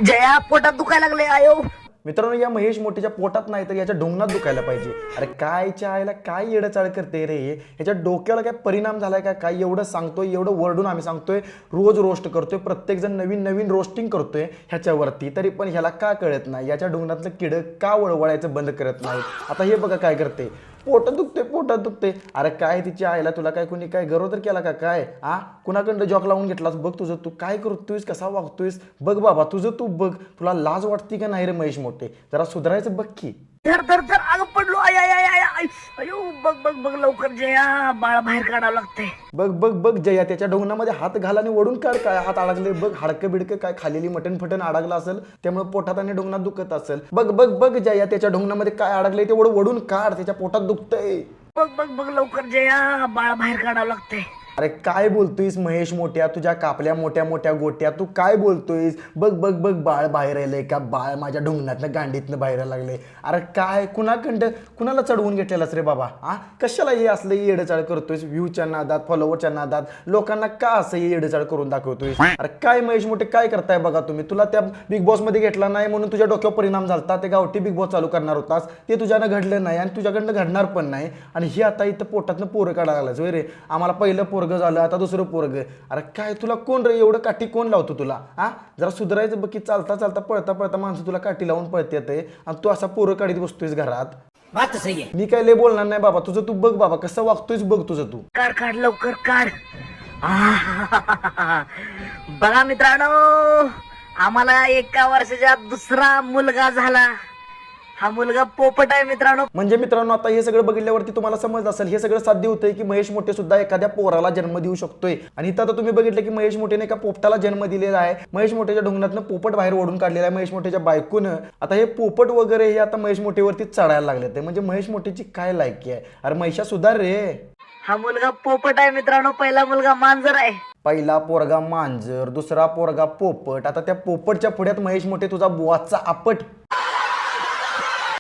जया पोटात दुखायला लागले आयो. मित्रांनो, या महेश मोठेच्या पोटात नाही तर याच्या ढोंगणात दुखायला पाहिजे. अरे कायच्या आईला काय येडचाळ करते रे हे? याच्या डोक्याला काय परिणाम झालाय का काय? एवढं सांगतोय, एवढं वरडून आम्ही सांगतोय, रोज रोस्ट करतोय, प्रत्येक जण नवीन नवीन रोस्टिंग करतोय ह्याच्यावरती, तरी पण ह्याला का कळत नाही? याच्या ढोंगणातलं किड का वळवळायचं बंद करत नाही? आता हे बघा काय करते, पोटात दुखते, पोटात दुखते. अरे काय तिच्या आईला, तुला काय कोणी काय गरोदर केला का काय? कुणाकडं जॉक लावून घेतलास? बघ तुझं तू काय करतोयस, कसा वागतोयस बघ बाबा, तुझं तू बघ. तुला लाज वाटते का नाही रे महेश मोठे? जरा सुधारायचं बघ की. धर धर धर आग पडलो. I I I I I. अयो बघ बघ बघ लवकर जया, बाळ बाहेर काढावं लागतंय. बघ बघ बघ जया, त्याच्या ढोंगणामध्ये हात घाल आणि ओढून काढ. काय हात अडकले बघ, हाडकं बिडकं काय खालेली मटण फटण अडकलं असेल, त्यामुळे पोटात आणि ढोंगणात दुखत असेल. बघ बघ बघ जया, त्याच्या ढोंगणामध्ये काय अडकलंय ते ओढून काढ, त्याच्या पोटात दुखतंय. बघ बघ बघ लवकर जया, बाळ बाहेर काढावं लागतंय. अरे काय बोलतोयस महेश मोठ्या? तुझ्या कापल्या मोठ्या मोठ्या गोट्या, तू काय बोलतोयस? बघ बघ बघ, बाळ बाहेर आलंय का? बाळ माझ्या ढोंगणातनं गांडीतनं बाहेर लागले. अरे काय कुणाला चढवून घेतलेलास रे बाबा? कशाला हे असलं येडचाळ करतोयस? व्ह्यूच्या नादात, फॉलोवरच्या नादात लोकांना का असं येडचाळ करून दाखवतोयस? अरे काय महेश मोठे काय करताय बघा तुम्ही? तुला त्या बिग बॉस मध्ये घेतला नाही म्हणून तुझ्या डोक्यावर परिणाम झाला. ते गावठी बिग बॉस चालू करणार होतास, ते तुझ्यानं घडलं नाही आणि तुझ्याकडनं घडणार पण नाही. आणि हे आता इथं पोटातनं पोरं काढायला लागलास रे? आम्हाला पहिलं पोरग झालं, आता दुसरं पोरग. अरे काय तुला कोण रे एवढं काठी कोण लावतो तुला? जरा सुधारायचं बघ की. चालता चालता पळता पळता माणसं तुला काठी लावून पळतात आणि तू असा पोरं काढीत बसतोयस घरात. बात सही आहे. मी काय लय बोलणार नाही बाबा, तुझं तू बघ बाबा, कसं वागतोयस बघ तुझं तू. काढ काढ लवकर काढ. बघा मित्रांनो, आम्हाला 1 वर्षाच्या दुसरा मुलगा झाला. हा मुलगा पोपट आहे मित्रांनो. म्हणजे मित्रांनो, आता हे सगळं बघितल्यावरती तुम्हाला समजलं असेल, हे सगळं साध्य होतंय की महेश मोठे सुद्धा एखाद्या पोराला जन्म देऊ शकतोय. आणि इथं आता तुम्ही बघितलं की महेश मोठेने एका पोपटाला जन्म दिलेला आहे. महेश मोठेच्या ढोंगणातनं पोपट बाहेर ओढून काढलेला आहे महेश मोठेच्या बायकोनं. आता हे पोपट वगैरे हे आता महेश मोठेवरती चढायला लागले ते. म्हणजे महेश मोठेची काय लायकी आहे? अरे महिषा सुधार रे. हा मुलगा पोपट आहे मित्रांनो. पहिला मुलगा मांजर आहे. पहिला पोरगा मांजर, दुसरा पोरगा पोपट. आता त्या पोपटच्या पुढ्यात महेश मोठे तुझा बुवाचा आपट.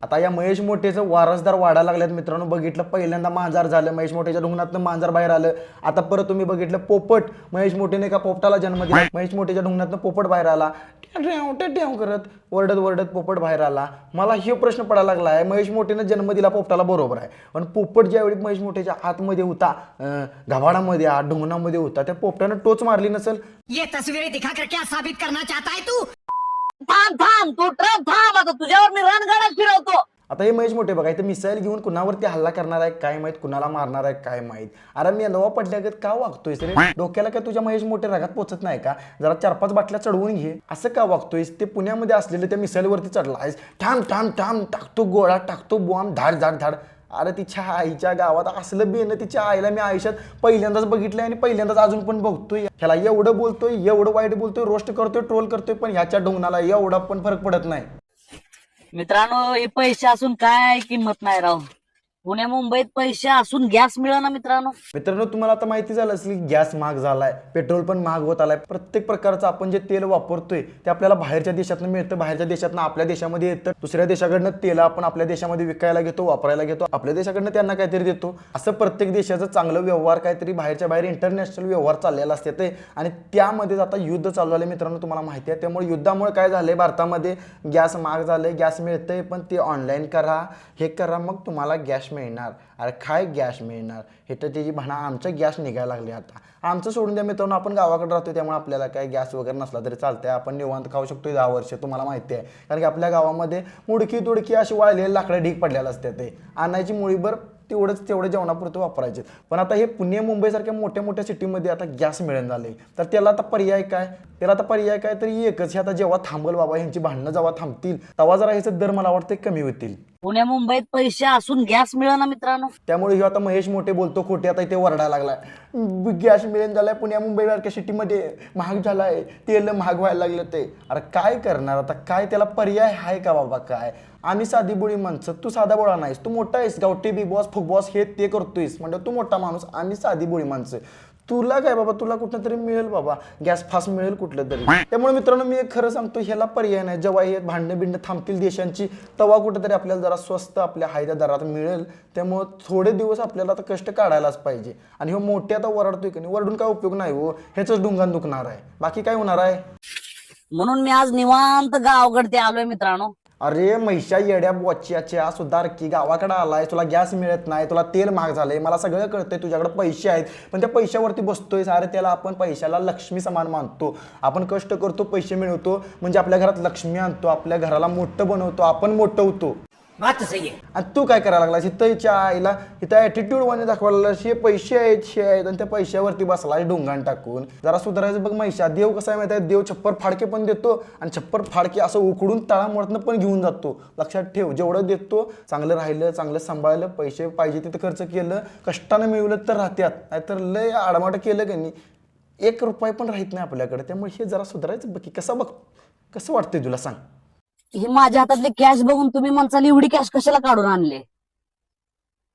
आता या महेश मोठेचं वारसदार वाढायला लागल्यात मित्रांनो. बघितलं पहिल्यांदा मांजर झालं, महेश मोठेच्या ढोंगणातनं मांजर बाहेर आलं. आता परत तुम्ही बघितलं पोपट, महेश मोठेने का पोपटाला जन्म दिला, महेश मोठेच्या ढोंगणातनं पोपट बाहेर आला. ट्याव करत वरडत वरडत पोपट बाहेर आला. मला हे प्रश्न पडायला लागला आहे, महेश मोठेने जन्म दिला पोपटाला बरोबर आहे, पण पोपट ज्यावेळी महेश मोठेच्या आतमध्ये होता, घाबाडामध्ये ढोंगणामध्ये होता, त्या पोपटानं टोच मारली नसेल. ये तस्वीरें दिखाकर क्या साबित करना चाहता है तू? थांब थांब, तू ट्रक थांब. आता तुझ्यावर मी रणगाडाच फिरवतो. आता हे महेश मोठे बघा, इथं मिसाईल घेऊन कुणावरती हल्ला करणार आहे काय माहित, कुणाला मारणार आहे काय माहित. अरे मी नवा पडल्यागत का वागतोयस रे? डोक्याला काय तुझ्या महेश मोठे रागात पोचत नाही का? जरा 4-5 बाटल्या चढवून घे. असं का वागतोयस? ते पुण्यामध्ये असलेलं त्या मिसाईलवरती चढला आहेस. ठाम ठाम ठाम टाकतो गोळा, टाकतो बॉम्ब, धाड धाड धाड. अरे तिच्या आईच्या गावात असलं बेन तिच्या आईला मी आयुष्यात पहिल्यांदाच बघितलंय आणि पहिल्यांदाच अजून पण बघतोय. ह्याला एवढं बोलतोय, एवढं वाईट बोलतोय, रोस्ट करतोय, ट्रोल करतोय, पण ह्याच्या ढोंगणाला एवढा पण फरक पडत नाही. मित्रांनो, हे पैसे असून काय किंमत नाही राव. पुण्या मुंबईत पैसे असून गॅस मिळेना मित्रांनो. मित्रांनो, तुम्हाला आता माहिती झालं असेल की गॅस महाग झालाय, पेट्रोल पण महाग होत आलाय. प्रत्येक प्रकारचं आपण जे तेल वापरतोय ते आपल्याला बाहेरच्या देशातनं मिळतं, बाहेरच्या देशातनं आपल्या देशामध्ये येतं. दुसऱ्या देशाकडनं तेल आपण आपल्या देशामध्ये विकायला घेतो, वापरायला घेतो, आपल्या देशाकडनं त्यांना काहीतरी देतो. असं प्रत्येक देशाचं चांगलं व्यवहार काहीतरी बाहेरच्या बाहेर इंटरनॅशनल व्यवहार चाललेला असते ते. आणि त्यामध्येच आता युद्ध चालू झालं मित्रांनो, तुम्हाला माहिती आहे. त्यामुळे युद्धामुळे काय झालंय, भारतामध्ये गॅस महाग झालंय. गॅस मिळतंय पण ते ऑनलाईन करा, हे करा, मग तुम्हाला गॅस मिळणार. अरे काय गॅस मिळणार? हे तर त्याची म्हणा, आमचं गॅस निघायला लागले. आता आमचं सोडून द्या मित्रांनो, आपण गावाकडे राहतो त्यामुळे आपल्याला काय गॅस वगैरे नसला तरी चालतंय. आपण निवांत खाऊ शकतो 10 वर्ष, तुम्हाला माहिती आहे. कारण की आपल्या गावामध्ये मुडकी तुडकी अशी वाळलेली लाकडं ढीक पडलेलं असते. ते आणायची मुळीभर तेवढं जेवणापुरतं वापरायचे. पण आता हे पुणे मुंबईसारख्या मोठ्या मोठ्या सिटीमध्ये आता गॅस मिळेल झाले. तर त्याला आता पर्याय काय? तरी एकच, हे आता जेव्हा थांबल बाबा, ह्यांची भांडणं जेव्हा थांबतील तेव्हा जरा ह्याचे दर मला वाटतं कमी होतील. पुण्या मुंबईत पैसे असून गॅस मिळेना मित्रांनो. त्यामुळे हे आता महेश मोठे बोलतो खोटे आता इथे वरडायला लागलाय. गॅस मिळेल झालाय पुण्या मुंबईसारख्या सिटीमध्ये, महाग झालाय, तेल महाग व्हायला लागलं ते. अरे काय करणार आता? काय त्याला पर्याय आहे का बाबा? काय आम्ही साधी बोळी माणसं, तू साधा बोळा नाहीस, तू मोठा आहेस, गावठी बिग बॉस फुग बॉस हे ते करतोयस म्हणजे तू मोठा माणूस, आम्ही साधी बोळी माणसं. तुला काय बाबा, तुला कुठं तरी मिळेल बाबा, गॅस फास्ट मिळेल कुठलं तरी. त्यामुळे मित्रांनो, मी एक खरं सांगतो, ह्याला पर्याय नाही. जेव्हा हे भांडणं बिंडणं थांबतील देशांची, तेव्हा कुठंतरी आपल्याला जरा स्वस्त आपल्या हायद्या दरात मिळेल. त्यामुळे थोडे दिवस आपल्याला आता कष्ट काढायलाच पाहिजे. आणि हो मोठे आता वरडतोय की नाही, वरडून काय उपयोग नाही हो, ह्याच ढुंगान दुखणार आहे, बाकी काय होणार आहे? म्हणून मी आज निवांत गावाकडे आलोय मित्रांनो. अरे म्हैशा येड्या बोच्याच्या सुधार की गावाकडे आलाय, तुला गॅस मिळत नाही, तुला तेल महाग झालंय, मला सगळं कळतंय, तुझ्याकडे पैसे आहेत, पण त्या पैशावरती बसतोय. अरे त्याला आपण पैशाला लक्ष्मी समान मानतो. आपण कष्ट करतो, पैसे मिळवतो, म्हणजे आपल्या घरात लक्ष्मी आणतो, आपल्या घराला मोठं बनवतो, आपण मोठं होतो. बात तो सही है. आणि तू काय करायला लागलास इथं हिच्या आईला, इथं ॲटिट्यूड मध्ये दाखवायला लागलास, हे पैसे आहेत आणि त्या पैशावरती बसलाय डोंगाण टाकून. जरा सुधारायचं बघ म्हैशा. देव कसा आहे माहिती आहे, देव छप्पर फाडके पण देतो आणि छप्पर फाडके असं उकडून तळामुळातनं पण घेऊन जातो. लक्षात ठेव, जेवढं देतो चांगलं राहिलं, चांगलं सांभाळलं, पैसे पाहिजे तिथं खर्च केलं, कष्टानं मिळवलं तर राहत्यात, नाहीतर लय आडमाट केलं की नाही 1 रुपया पण राहत नाही आपल्याकडे. त्यामुळे हे जरा सुधारायचं बघ. कसं वाटतंय तुला सांग. हे माझ्या हातातले कॅश बघून तुम्ही म्हणसाल एवढी कॅश कशाला काढून आणले.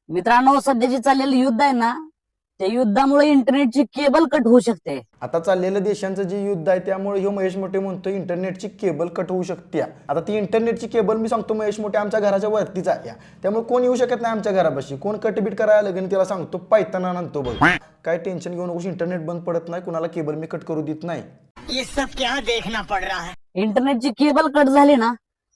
मित्रांनो, सध्याची चाललेलं युद्ध आहे ना, त्या युद्धामुळे इंटरनेटची केबल कट होऊ शकते. आता चाललेलं देशांचं जे युद्ध आहे त्यामुळे ह्यो महेश मोठे म्हणतो इंटरनेटची केबल कट होऊ शकते. आता ती इंटरनेटची केबल मी सांगतो महेश मोठे आमच्या घराच्या वरतीच आहे, त्यामुळे कोण येऊ शकत नाही आमच्या घरापाशी. कोण कटबीट करायला लगेच त्याला सांगतो पायताना आणतो बघ. काय टेन्शन घेऊ नकोस, इंटरनेट बंद पडत नाही, कुणाला केबल मी कट करू देत नाही. ये सब क्या देखना पड़ रहा है. इंटरनेटची केबल कट झाली ना,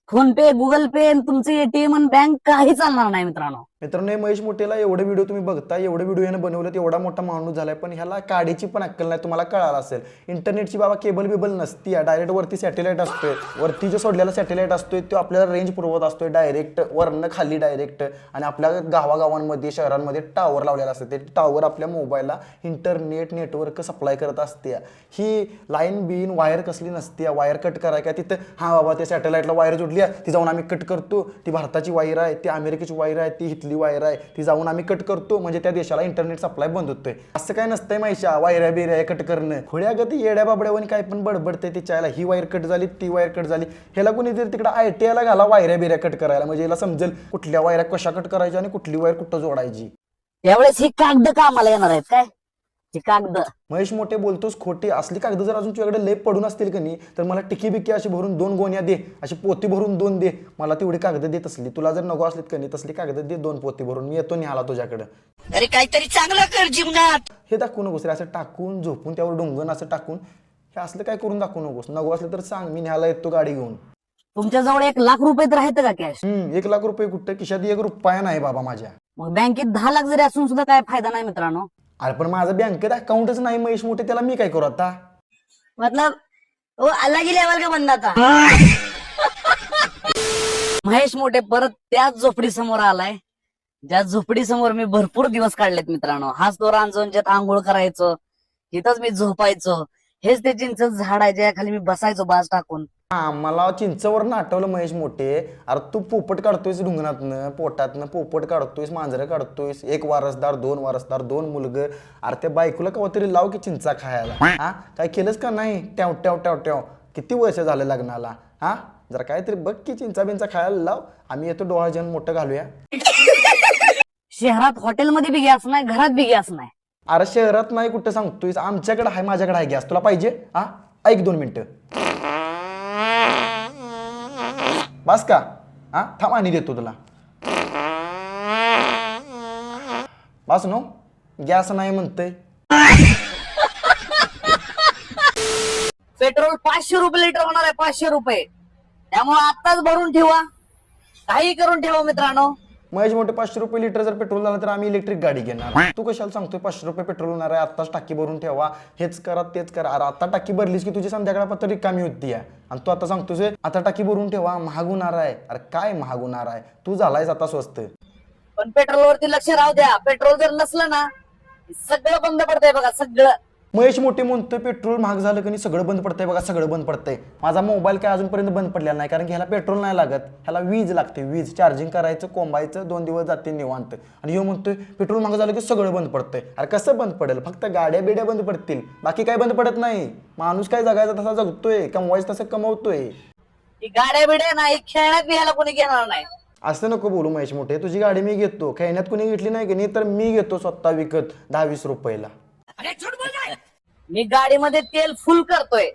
फोन पे, गुगल पे, तुमचे एटीएम आणि बँक काही चालणार नाही मित्रांनो. मित्रांनो, महेश मोठेला एवढे व्हिडिओ तुम्ही बघता, एवढे व्हिडिओ यानं बनवलेत, एवढा मोठा माणूस झालाय, पण ह्याला काडीची पण अक्कल नाही. तुम्हाला कळालं असेल, इंटरनेटची बाबा केबल बिबल नसती, डायरेक्ट वरती सॅटेलाइट असतोय, वरती जो सोडलेला सॅटेलाइट असतोय तो आपल्याला रेंज पुरवत असतोय डायरेक्ट वरनं खाली डायरेक्ट. आणि आपल्या गावागावांमध्ये शहरांमध्ये टावर लावलेला असतं, ते टावर आपल्या मोबाईलला इंटरनेट नेटवर्क सप्लाय करत असते. ही लाईन बिन वायर कसली नसते, वायर कट कराय काय तिथं, हा बाबा त्या सॅटेलाइटला वायर जोडली आहे, ती जाऊन आम्ही कट करतो, ती भारताची वायर आहे, ती अमेरिकेची वायर आहे, ती वायर आहे, ती जाऊन आम्ही कट करतो, म्हणजे त्या देशाला इंटरनेट सप्लाय बंद होतोय. असं काय नसतंय माहिशा, वायऱ्या बिर्या कट करणं. खोड्या गती येड्या बाबड्यावर काय पण बडबडते तिच्याला, ही वायर कट झाली, ती वायर कट झाली. ह्याला कोणीतरी तिकडे ITI ला घाला वायऱ्या बिर्या कट करायला, म्हणजे याला समजेल कुठल्या वायऱ्या कशा कट करायच्या आणि कुठली वायर कुठं जोडायची. त्यावेळेस ही कागद कामाला येणार आहेत काय, ही कागद. महेश मोठे बोलतोस खोटे. असली कागद जर अजून तुझ्याकडे लय पडून असतील की नाही, तर मला टिकी बिकी अशी भरून 2 गोण्या दे, अशी पोती भरून 2 दे, मला तेवढी कागद देत असली. तुला जर नको असलीत की नाही तसली कागद दे 2 पोती भरून, मी येतो न्याला तुझ्याकडे. अरे काहीतरी चांगलं कर जीवनात. हे दाखवू नकोस रे, असं टाकून झोपून त्यावर डोंगण असं टाकून, हे असलं काय करून दाखवू नकोस. नको असलं तर सांग, मी न्यायला येतो गाडी घेऊन. तुमच्या जवळ 1 लाख रुपये तर आहेत का कॅश? 1 लाख रुपये कुठं, खिशात 1 रुपया नाही बाबा माझ्या. मग बँकेत 10 लाख जरी असून सुद्धा काय फायदा नाही मित्रांनो. अरे पण माझं बँकेत अकाउंटच नाही महेश मोठे, त्याला मी काय करू आता. मतलब वो अलग ही लेवल का बंदा था. महेश मोठे परत त्याच झोपडी समोर आलाय, ज्या झोपडी समोर मी भरपूर दिवस काढलेत मित्रांनो. हाच तो रांजून ज्यात आंघोळ करायचो, इथंच मी झोपायचो, हेच ते चिंच झाड आहे ज्या खाली मी बसायचो बाज टाकून. हा, मला चिंचवरनं आठवलं महेश मोठे. अरे तू पोपट काढतोयस डुंगणातनं, पोटातनं पोपट काढतोयस, मांजरं काढतोयस, 1 वारसदार 2 वारसदार 2 मुलग. अरे त्या बायकोला कवा तरी लाव की चिंचा खायला. हा, काय केलंच का नाही. ट्याव ट्याव ट्याव ट्याव, किती वर्ष झालं लग्नाला. हा, जरा काहीतरी बघ की चिंचा बिंचा खायला लाव, आम्ही येतो डोळा जन मोठं घालूया. शहरात हॉटेलमध्ये बी गॅस नाही, घरात बी गॅस नाही. अरे शहरात नाही कुठं सांगतोयस, आमच्याकडे आहे, माझ्याकडे आहे गॅस. तुला पाहिजे? हा, ऐक 2 मिनिटं. बस का? हा, थांब आणि देतो तुला. बस नो, गॅस नाही म्हणतंय. पेट्रोल 500 रुपये लिटर होणार आहे, 500 रुपये. त्यामुळे आत्ताच भरून ठेवा, काही करून ठेवा मित्रांनो. महेश मोठे 500 रुपये लिटर जर पेट्रोल झालं तर आम्ही इलेक्ट्रिक गाडी घेणार. तू कशाला सांगतोय 500 रुपये पेट्रोल होणार आहे, आत्ताच टाकी भरून ठेवा, हेच करा तेच करा. अरे आता टाकी भरलीस की तुझी संध्याकाळपर्यंत रिकामी होती आहे, आणि तू आता सांगतोय आता टाकी भरून ठेवा, महाग होणार आहे. अरे काय महाग होणार आहे, तू झालायस आता स्वस्त. पण पेट्रोल वरती लक्ष राहू द्या, पेट्रोल जर नसलं ना सगळं बंद पडतंय बघा, सगळं. महेश मोठे म्हणतोय पेट्रोल महाग झालं की नाही सगळं बंद पडतंय बघा, सगळं बंद पडतंय. माझा मोबाईल काय अजूनपर्यंत बंद पडलेला नाही, कारण की ह्याला पेट्रोल नाही लागत, ह्याला वीज लागते. वीज चार्जिंग करायचं, कोंबायचं, 2 दिवस जाते निवांत. आणि ह्यो म्हणतोय पेट्रोल महाग झालं की सगळं बंद पडतंय. अरे कसं बंद पडेल, फक्त गाड्या बिड्या बंद पडतील, बाकी काय बंद पडत नाही. माणूस काय जगायचा तसा जगतोय, कमवायचं तसं कमवतोय. गाड्या बिड्या नाही, खेळण्यात बी ह्याला कोणी घेणार नाही. असं नको बोलू महेश मोठे, तुझी गाडी मी घेतो, खेळण्यात कोणी घेतली नाही की नाही, तर मी घेतो स्वतः विकत 10-20 रुपयाला. अरे झूठ बोल रहा है. मी गाडीमध्ये तेल फुल करतोय.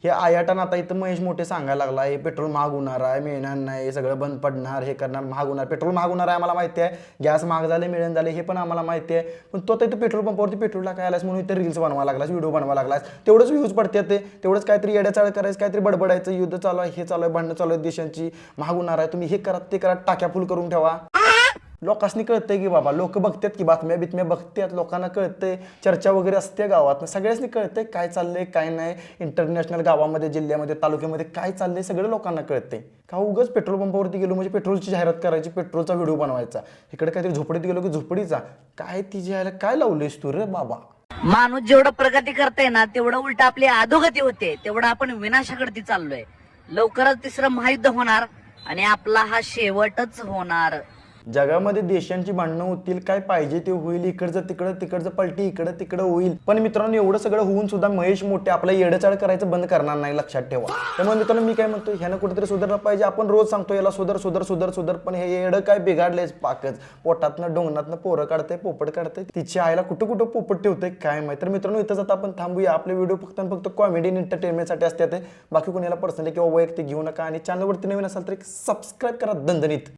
हे आयाटानं आता इथं महेश मोठे सांगायला लागला हे पेट्रोल महाग होणार आहे, मिळणार नाही, हे सगळं बंद पडणार, हे करणार, महाग होणार, पेट्रोल महाग होणार आहे आम्हाला माहिती आहे, गॅस महाग झाले, मिळून झाले, हे पण आम्हाला माहिती आहे. पण तो आता इथं पेट्रोल पंपावरती पेट्रोल टाकायला आलास म्हणून इथं रील्स बनवायला लागलास, व्हिडिओ बनवायला लागलास, तेवढंच व्ह्यूज पडते ते, तेवढंच काहीतरी येड्याचाळ करायचं, काहीतरी बडबडायचं, युद्ध चालू आहे, हे चालू आहे, भांडणं चालू आहे देशांची, महाग होणार आहे, तुम्ही हे करा ते करा, टाक्या फुल करून ठेवा. लोकांनी कळतंय की बाबा, लोक बघतात की बातम्या बितम्या बघतात, लोकांना कळतंय, चर्चा वगैरे असते गावात, सगळ्यांनी कळतंय काय चाललंय काय नाही, इंटरनॅशनल गावामध्ये, जिल्ह्यामध्ये, तालुक्यामध्ये काय चाललंय सगळं लोकांना कळतंय. का उगाच पेट्रोल पंपावरती गेलो म्हणजे पेट्रोलची जाहिरात करायची, पेट्रोलचा व्हिडिओ बनवायचा, इकडे काहीतरी झोपडीत गेलो की झोपडीचा, काय तिची यायला काय लावलंयस तू रे बाबा. माणूस जेवढं प्रगती करतोय ना तेवढं उलट आपली अधोगती होते, तेवढं आपण विनाशाकडे चाललोय. लवकरच तिसरं महायुद्ध होणार आणि आपला हा शेवटच होणार. जगामध्ये देशांची भांडणं होतील, काय पाहिजे ते होईल, इकडचं तिकडं, तिकडचं पलटी इकडं तिकडं होईल. पण मित्रांनो एवढं सगळं होऊन सुद्धा महेश मोठे आपला येडचाळ करायचं बंद करणार नाही, लक्षात ठेवा. त्यामुळे मित्रांनो मी काय म्हणतो, ह्यानं कुठेतरी सुधारलं पाहिजे. आपण रोज सांगतो याला सुधार सुधार सुधार सुधार, पण हे येडं काय बिघाडलंयच पाकच, पोटातनं डोंगणातनं पोरं काढतंय, पोपट काढतंय, तिची आईला कुठं कुठं पोपट ठेवतंय काय माहिती. तर मित्रांनो इथंच आता आपण थांबूया. आपले व्हिडिओ फक्त आणि फक्त कॉमेडी आणि एंटरटेनमेंटसाठी असतात, बाकी कोणाला पर्सनली किंवा वैयक्तिक घेऊ नका. आणि चॅनलवरती नवीन असाल तर एक सबस्क्राईब करा दणदणीत.